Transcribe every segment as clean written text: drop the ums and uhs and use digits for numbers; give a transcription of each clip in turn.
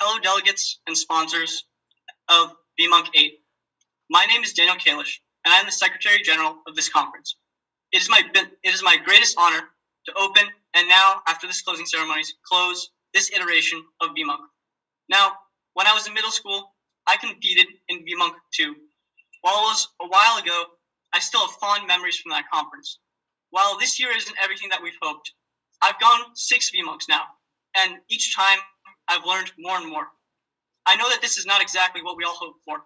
Fellow delegates and sponsors of VIMUNC VIII. My name is Daniel Kalish, and I am the Secretary General of this conference. It is my greatest honor to open and now, after this closing ceremonies, close this iteration of VIMUNC. Now, when I was in middle school, I competed in VIMUNC II. While it was a while ago, I still have fond memories from that conference. While this year isn't everything that we've hoped, I've gone 6 VIMUNCs now, and each time I've learned more and more. I know that this is not exactly what we all hoped for,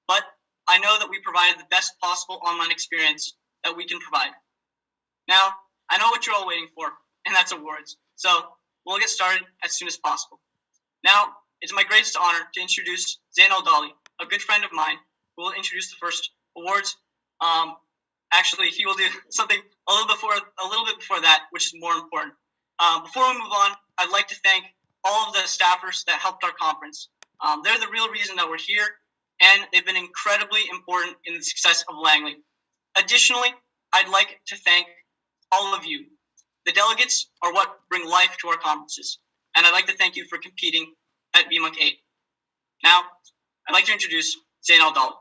but I know that we provided the best possible online experience that we can provide. Now, I know what you're all waiting for, and that's awards. So we'll get started as soon as possible. Now, it's my greatest honor to introduce Zain Al-Dali, a good friend of mine, who will introduce the first awards. Actually, he will do something a little bit before that, which is more important. Before we move on, I'd like to thank all of the staffers that helped our conference. They're the real reason that we're here, and they've been incredibly important in the success of Langley. Additionally, I'd like to thank all of you. The delegates are what bring life to our conferences, and I'd like to thank you for competing at VIMUNC VIII. Now, I'd like to introduce Zain Al-Dali.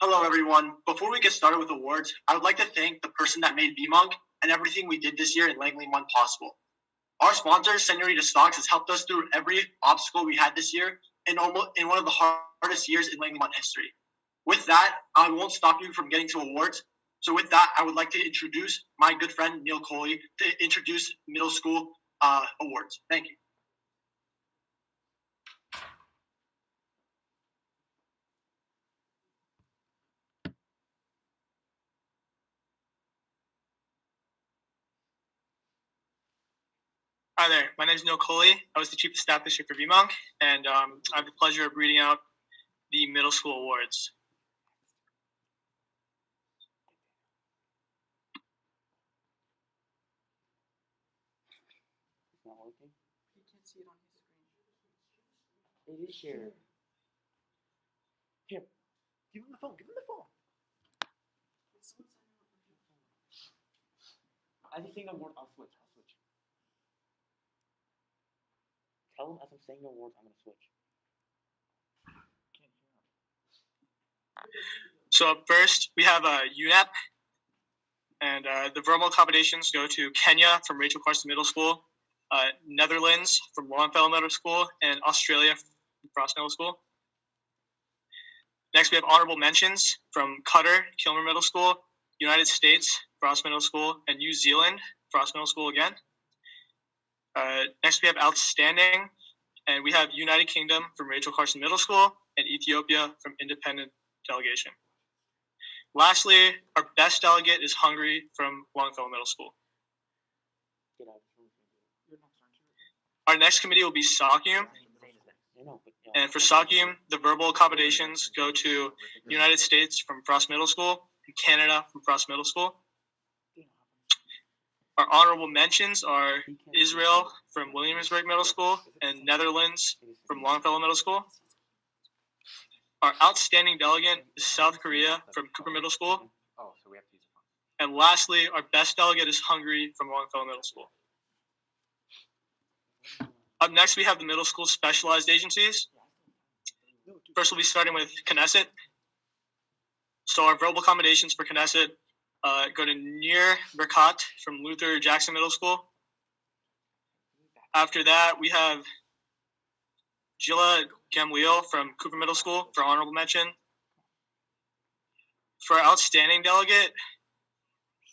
Hello, everyone. Before we get started with awards, I would like to thank the person that made VIMUNC and everything we did this year in Langley 1 possible. Our sponsor, Senorita Stocks, has helped us through every obstacle we had this year in one of the hardest years in Langley 1 history. With that, I won't stop you from getting to awards. So with that, I would like to introduce my good friend, Neil Coley, to introduce middle school awards. Thank you. Hi there, my name is Neil Coley. I was the Chief of Staff this year for VIMUNC, and I have the pleasure of reading out the middle school awards. It's not working? You can't see it on his screen. It is shared. Here, give him the phone, give him the phone. As he's saying the word, I'll switch. Tell him as I'm saying the words, I'm going to switch. Can't hear him. So up first, we have UNEP, and the verbal accommodations go to Kenya from Rachel Carson Middle School, Netherlands from Longfellow Middle School, and Australia from Frost Middle School. Next, we have honorable mentions from Qatar, Kilmer Middle School, United States, Frost Middle School, and New Zealand, Frost Middle School again. Next, we have outstanding, and we have United Kingdom from Rachel Carson Middle School and Ethiopia from Independent Delegation. Lastly, our best delegate is Hungary from Longfellow Middle School. Our next committee will be SOCUM, and for SOCUM, the verbal accommodations go to United States from Frost Middle School and Canada from Frost Middle School. Our honorable mentions are Israel from Williamsburg Middle School and Netherlands from Longfellow Middle School. Our outstanding delegate is South Korea from Cooper Middle School. And lastly, our best delegate is Hungary from Longfellow Middle School. Up next, we have the middle school specialized agencies. First, we'll be starting with Knesset. So our verbal accommodations for Knesset go to Nir Berkat from Luther Jackson Middle School, After that, we have Jilla Gamliel from Cooper Middle School for honorable mention. For our outstanding delegate,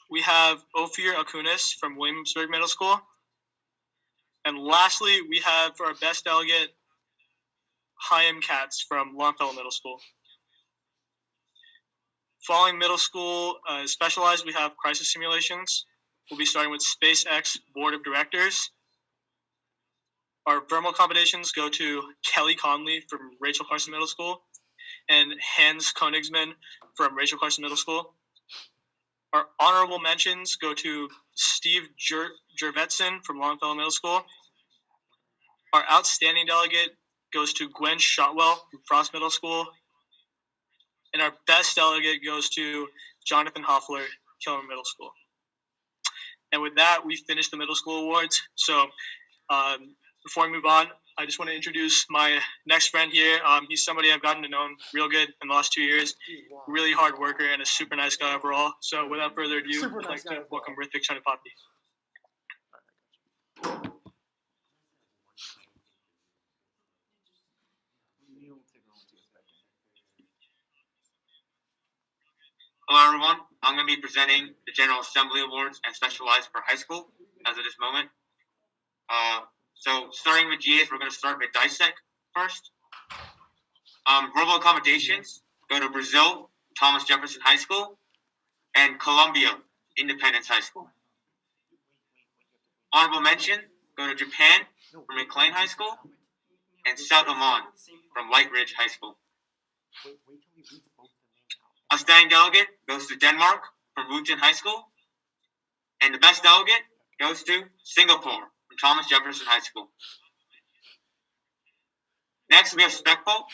we have Ophir Akunis from Williamsburg Middle School. And lastly, we have for our best delegate, Chaim Katz from Longfellow Middle School. Following middle school specialized, we have crisis simulations. We'll be starting with SpaceX Board of Directors. Our verbal accommodations go to Kelly Conley from Rachel Carson Middle School and Hans Konigsman from Rachel Carson Middle School. Our honorable mentions go to Steve Jervetson from Longfellow Middle School. Our outstanding delegate goes to Gwen Shotwell from Frost Middle School. And our best delegate goes to Jonathan Hoffler, Kilmer Middle School. And with that, we finished the middle school awards. So before we move on, I just want to introduce my next friend here. He's somebody I've gotten to know him real good in the last 2 years. Really hard worker and a super nice guy overall. So without further ado, I'd like to welcome Rithvik Chanapati. Hello everyone, I'm going to be presenting the General Assembly Awards and Specialized for high school as of this moment. So starting with GAs, we're going to start with dissect first. Verbal accommodations go to Brazil, Thomas Jefferson High School, and Columbia, Independence High School. Honorable mention go to Japan from McLean High School, and South Oman from Light Ridge High School. Outstanding delegate goes to Denmark from Wooten High School, and the best delegate goes to Singapore from Thomas Jefferson High School. Next, we have Spec Bowl,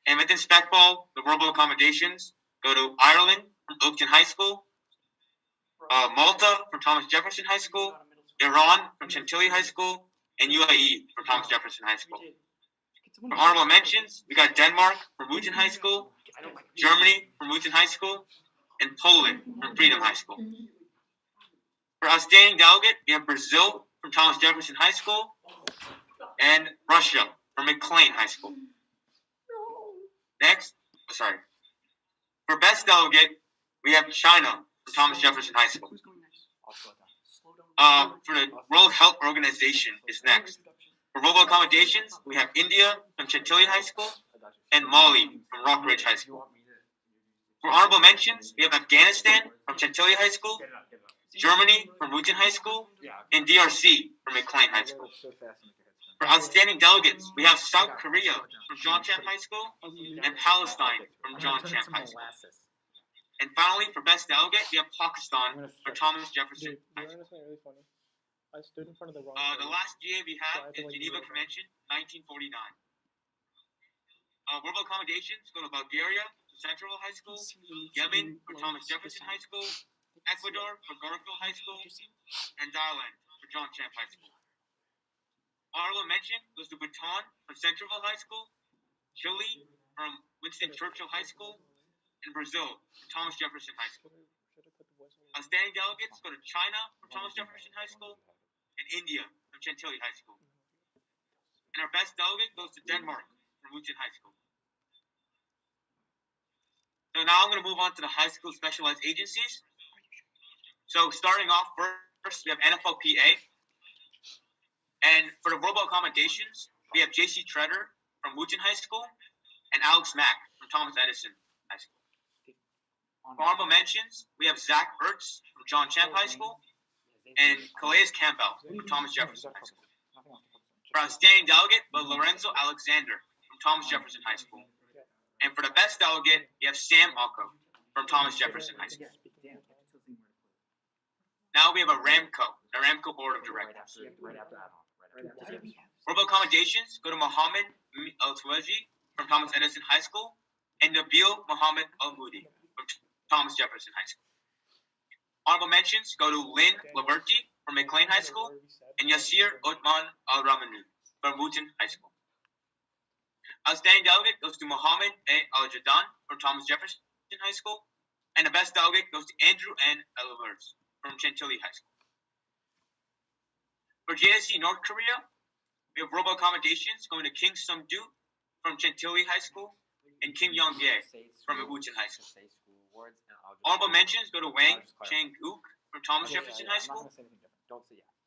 and within Spec Bowl, the verbal accommodations go to Ireland from Oakton High School, Malta from Thomas Jefferson High School, Iran from Chantilly High School, and UAE from Thomas Jefferson High School. For honorable mentions, we got Denmark from Wooten High School, Germany from Wooten High School, and Poland from Freedom High School. For outstanding delegate, we have Brazil from Thomas Jefferson High School, and Russia from McLean High School. Next, for best delegate, we have China from Thomas Jefferson High School. For the World Health Organization is next. For verbal accommodations, we have India from Chantilly High School and Mali from Rockridge High School. For honorable mentions, we have Afghanistan from Chantilly High School, Germany from Wooten High School, and DRC from McLean High School. For outstanding delegates, we have South Korea from John Champ High School and Palestine from John Champ High School. And finally, for best delegate, we have Pakistan from Thomas Jefferson High School. I stood in front of the wrong The last GA we have is Geneva Convention, 1949. Verbal accommodations go to Bulgaria from Central High School, Yemen from Thomas Jefferson High School, Ecuador from Garfield High School, and Thailand for John Champ High School. Honorable mention goes to Bhutan from Centralville High School, Chile from Winston Churchill High School, and Brazil from Thomas Jefferson High School. Outstanding delegates go to China from Thomas Jefferson High School and India from Chantilly High School. And our best delegate goes to Denmark from Wooten High School. So now I'm going to move on to the high school specialized agencies. So starting off first, we have NFLPA. And for the verbal accommodations, we have JC Treader from Wooten High School and Alex Mack from Thomas Edison High School. For honorable mentions, we have Zach Ertz from John Champ High School and Calais Campbell from Thomas Jefferson High School. For outstanding delegate, we have Lorenzo Alexander from Thomas Jefferson High School. And for the best delegate, we have Sam Alco from Thomas Jefferson High School. Now we have a Ramco Board of Directors. Verbal accommodations go to Mohammed Al-Twaji from Thomas Edison High School and Nabil Mohammed Al-Moody from Thomas Jefferson High School. Honorable mentions go to Lynn Laverty from McLean High School and Yasir Otman Al-Ramanu from Wooten High School. Outstanding delegate goes to Mohammed A. Al-Jadan from Thomas Jefferson High School, and the best delegate goes to Andrew N. Elivers from Chantilly High School. For For JSC North Korea, we have verbal accommodations going to Kim Sung-doo from Chantilly High School and Kim Young-jae from Wooten High School. Honorable mentions go to Wang Chang-uk from Thomas Jefferson High School.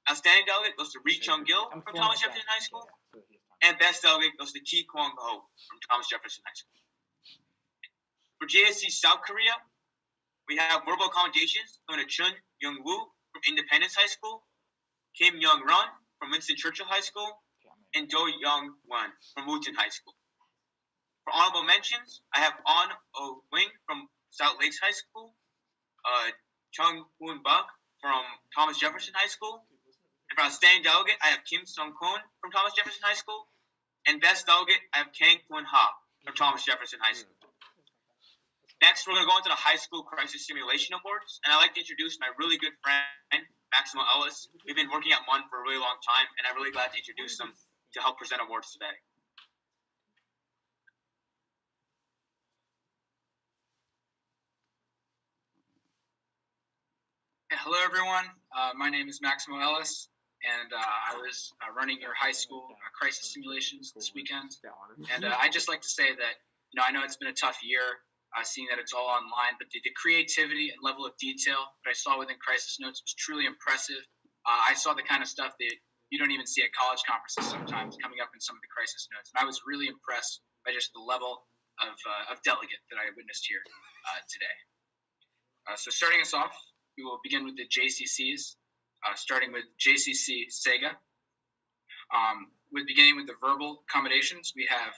Outstanding delegate goes to Ri Chung-gil from Thomas Jefferson High School. And best delegate goes to Ki Kwang-ho from Thomas Jefferson High School. For JSC South Korea, we have verbal accommodations going to Chun Young-woo from Independence High School, Kim Young-run from Winston Churchill High School, and Do Young-won from Wooten High School. For honorable mentions, I have On Oh-wing from South Lakes High School, Chung Hoon-bak from Thomas Jefferson High School, and for outstanding delegate, I have Kim Sung-kwon from Thomas Jefferson High School, and best delegate, I have Kang Kwon-ha from Thomas Jefferson High School. Next, we're going to go into the High School Crisis Simulation Awards, and I'd like to introduce my really good friend, Maximo Ellis. We've been working at MUN for a really long time, and I'm really glad to introduce them to help present awards today. Hello, everyone. My name is Maximo Ellis, and I was running your high school crisis simulations this weekend. And I'd just like to say that, I know it's been a tough year, seeing that it's all online, but the creativity and level of detail that I saw within Crisis Notes was truly impressive. I saw the kind of stuff that you don't even see at college conferences sometimes coming up in some of the Crisis Notes. And I was really impressed by just the level of delegate that I witnessed here today. So starting us off, we will begin with the JCCs, starting with JCC Sega. Beginning with the verbal accommodations, we have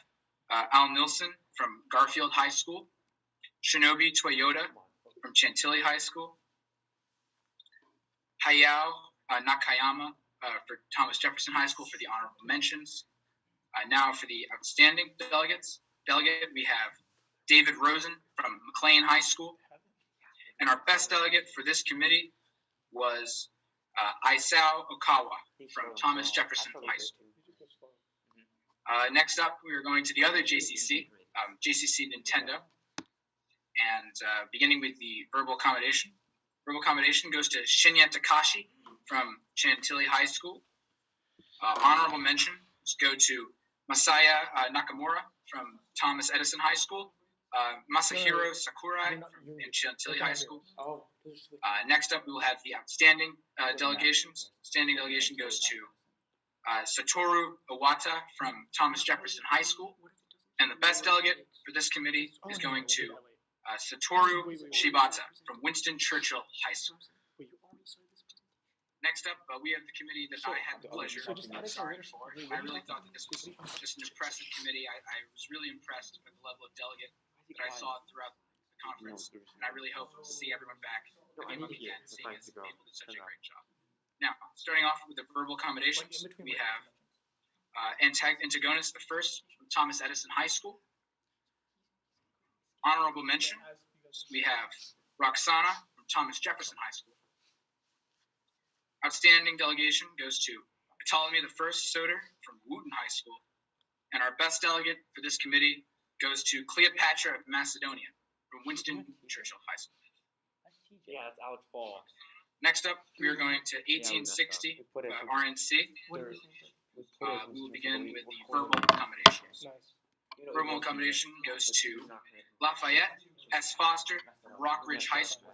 Al Nilsson from Garfield High School, Shinobi Toyota from Chantilly High School, Hayao Nakayama for Thomas Jefferson High School for the honorable mentions. Now for the outstanding delegate, we have David Rosen from McLean High School. And our best delegate for this committee was Isao Okawa from Thomas Jefferson High School. Next up, we are going to the other JCC, JCC Nintendo. And beginning with the verbal accommodation. Verbal accommodation goes to Shinya Takashi from Chantilly High School. Honorable mentions go to Masaya Nakamura from Thomas Edison High School. Masahiro Sakurai from Chantilly High School. Next up, we will have the outstanding delegations. Standing delegation goes to Satoru Iwata from Thomas Jefferson High School. And the best delegate for this committee is going to Satoru Shibata from Winston Churchill High School. Next up, we have the committee that I had the pleasure of starring for. I really thought that this was just an impressive committee. I was really impressed with the level of delegate that I saw throughout the conference, and I really hope to see everyone back again, seeing as people did such a great job. Now, starting off with the verbal accommodations, we have Antagonist the First from Thomas Edison High School. Honorable mention, we have Roxana from Thomas Jefferson High School. Outstanding delegation goes to Ptolemy the First Soter from Wooten High School. And our best delegate for this committee goes to Cleopatra of Macedonia from Winston Churchill High School. Yeah, that's Alex Ball. Next up, we are going to 1860 RNC. We will begin with the verbal accommodations. Verbal accommodation goes to Lafayette S. Foster from Rock Ridge High School.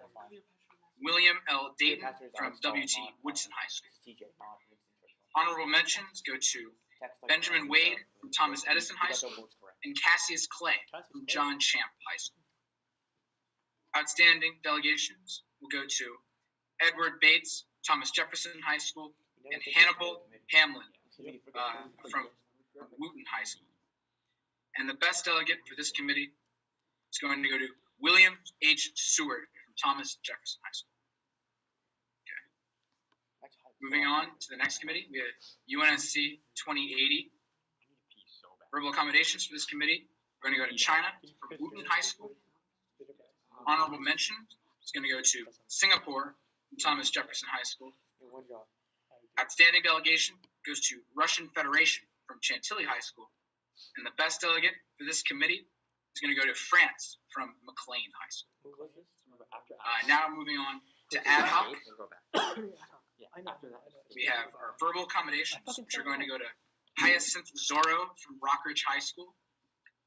William L. Dayton from W.T. Woodson High School. Honorable mentions go to Benjamin Wade from Thomas Edison High School and Cassius Clay from John Champ High School. Outstanding delegations will go to Edward Bates, Thomas Jefferson High School, and Hannibal Hamlin from Wooten High School. And the best delegate for this committee is going to go to William H. Seward from Thomas Jefferson High School. Moving on to the next committee, we have UNSC 2080. Verbal accommodations for this committee. We're going to go to China from Wooten High School. Honorable mention is going to go to Singapore from Thomas Jefferson High School. Outstanding delegation goes to Russian Federation from Chantilly High School. And the best delegate for this committee is going to go to France from McLean High School. Now moving on to ad hoc. I know. After that, We have our verbal accommodations, which are going to go to Hyacinth Zorro from Rockridge High School.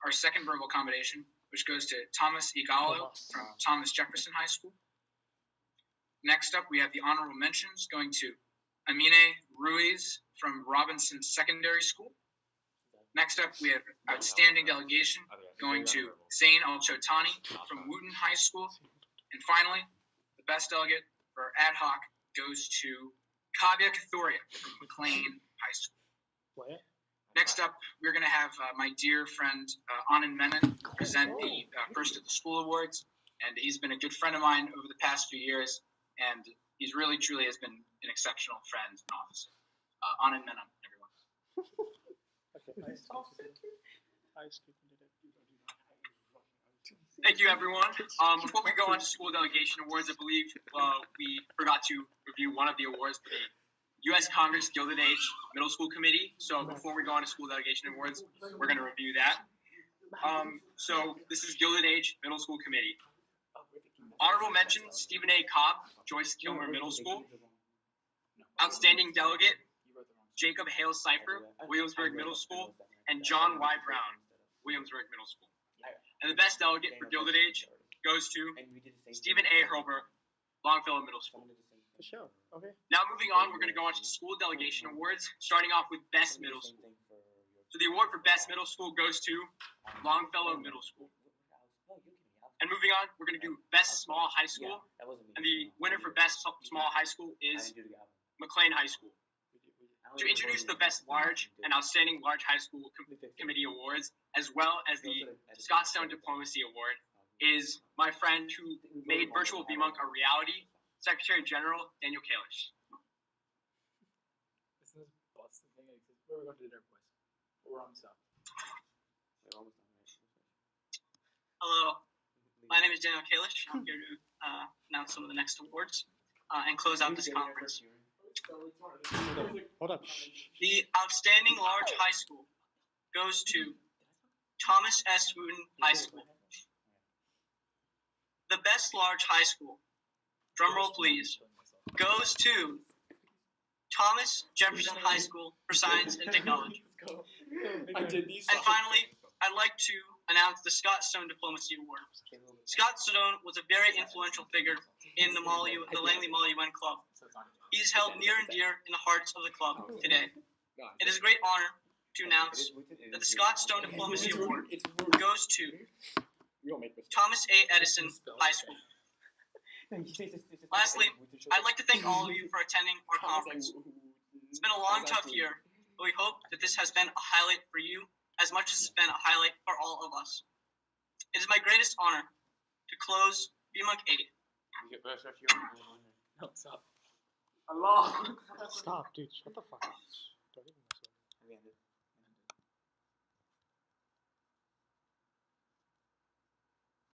Our second verbal accommodation, which goes to Thomas Igalo from Thomas Jefferson High School. Next up, we have the honorable mentions going to Amine Ruiz from Robinson Secondary School. Next up, we have outstanding delegation going to Zain Al-Chotani from Wooten High School. And finally, the best delegate for ad hoc goes to Kavya Kathuria from McLean High School. What? Next up, we're going to have my dear friend Anand Menon present the First of the School Awards. And he's been a good friend of mine over the past few years. And he's really, truly has been an exceptional friend and officer. Anand Menon, everyone. Thank you, everyone. Before we go on to school delegation awards, I believe we forgot to review one of the awards for the U.S. Congress Gilded Age Middle School Committee. So before we go on to school delegation awards, we're going to review that. So this is Gilded Age Middle School Committee. Honorable mention, Stephen A. Cobb, Joyce Kilmer Middle School. Outstanding delegate, Jacob Hale Cipher, Williamsburg Middle School. And John Y. Brown, Williamsburg Middle School. And the best delegate for Gilded Age goes to Stephen A. Hurlbert, Longfellow Middle School. For sure. Okay. Now moving on, we're going to go on to school delegation awards, starting off with Best Middle School. So the award for Best Middle School goes to Longfellow Middle School. And moving on, we're going to do Best Small High School. And the winner for Best Small High School is McLean High School. To introduce the Best Large and Outstanding Large High School Committee Awards, as well as the Scottstone Diplomacy Award, is my friend who made virtual VIMUNC a reality, Secretary General Daniel Kalish. This is Boston thing. Where are we going to dinner, boys? We're on south. Hello, my name is Daniel Kalish. I'm here to announce some of the next awards and close out this conference. Hold up. The Outstanding Large High School goes to Thomas S. Wooten High School. The Best Large High School, drumroll please, goes to Thomas Jefferson High School for Science and Technology. And finally, I'd like to announce the Scott Stone Diplomacy Award. Scott Stone was a very influential figure in the Langley Molly UN Club. He is held near and dear in the hearts of the club today. It is a great honor to announce that the Scott Stone Diplomacy Award goes to Thomas A. Edison High School. Lastly, I'd like to thank all of you for attending our conference. It's been a long, tough year, but we hope that this has been a highlight for you as much as it's been a highlight for all of us. It is my greatest honor to close VIMUNC 8. No, stop. Allah. Stop, dude. Shut the fuck up. Don't even mess with me.